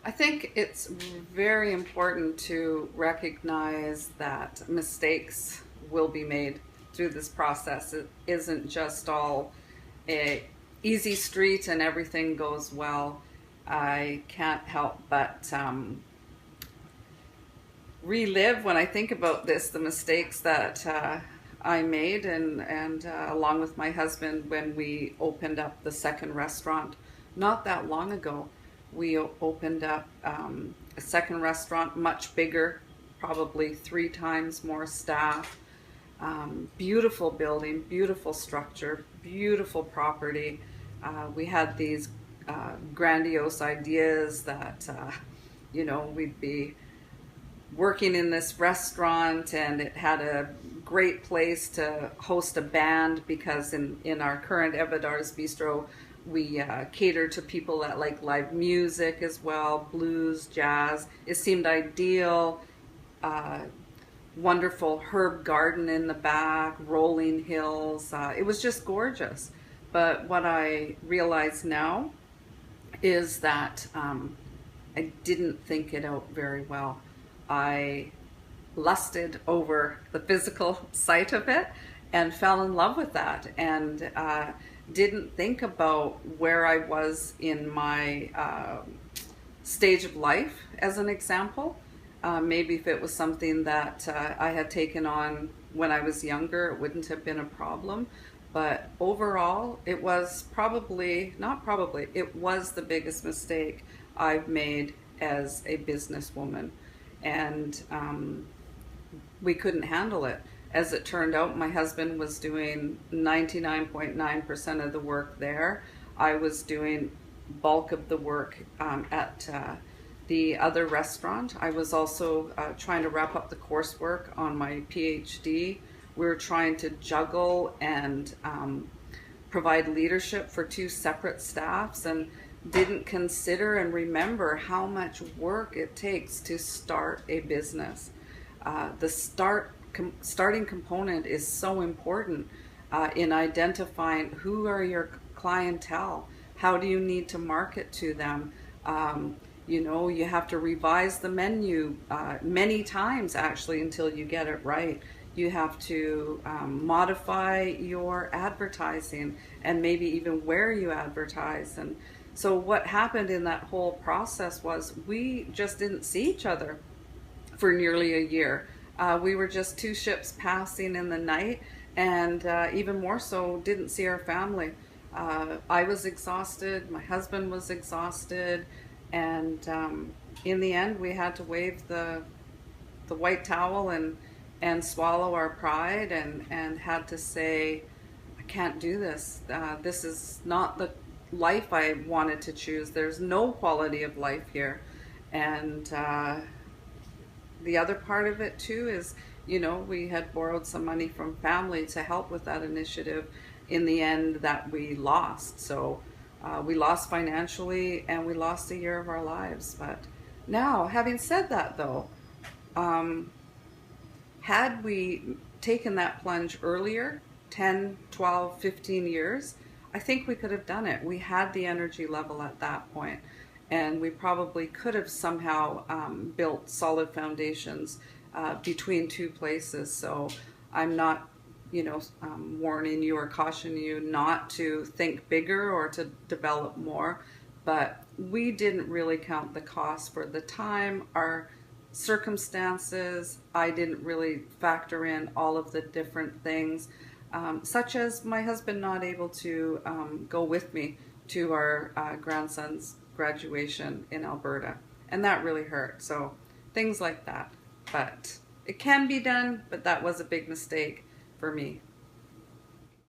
I think it's very important to recognize that mistakes will be made through this process. It isn't just all a easy street and everything goes well. I can't help but relive when I think about this the mistakes that I made, and along with my husband when we opened up the second restaurant not that long ago. We opened up a second restaurant, much bigger, probably 3 times more staff. Beautiful building, beautiful structure, beautiful property. We had these grandiose ideas that, we'd be working in this restaurant and it had a great place to host a band because in our current Evidar's Bistro, we cater to people that like live music as well, blues, jazz. It seemed ideal. Uh, Wonderful herb garden in the back, rolling hills. It was just gorgeous. But what I realize now is that I didn't think it out very well. I lusted over the physical sight of it and fell in love with that, and didn't think about where I was in my stage of life, as an example. Maybe if it was something that I had taken on when I was younger, it wouldn't have been a problem. But overall, it was it was the biggest mistake I've made as a businesswoman. And we couldn't handle it. As it turned out, my husband was doing 99.9% of the work there. I was doing bulk of the work at the other restaurant. I was also trying to wrap up the coursework on my PhD. We were trying to juggle and provide leadership for 2 separate staffs, and didn't consider and remember how much work it takes to start a business. The starting component is so important in identifying who are your clientele, how do you need to market to them. You have to revise the menu many times actually until you get it right. You have to modify your advertising and maybe even where you advertise. And so what happened in that whole process was we just didn't see each other for nearly a year. We were just 2 ships passing in the night, and even more so, didn't see our family. I was exhausted, my husband was exhausted, and in the end, we had to wave the white towel and swallow our pride, and had to say, I can't do this. This is not the life I wanted to choose. There's no quality of life here. And the other part of it too is, we had borrowed some money from family to help with that initiative. In the end, that we lost. So we lost financially and we lost a year of our lives. But now, having said that though, had we taken that plunge earlier, 10, 12, 15 years, I think we could have done it. We had the energy level at that point, and we probably could have somehow built solid foundations between 2 places. So I'm not, warning you or cautioning you not to think bigger or to develop more, but we didn't really count the cost for the time, our circumstances. I didn't really factor in all of the different things, such as my husband not able to go with me to our grandson's graduation in Alberta. And that really hurt. So things like that. But it can be done, but that was a big mistake for me.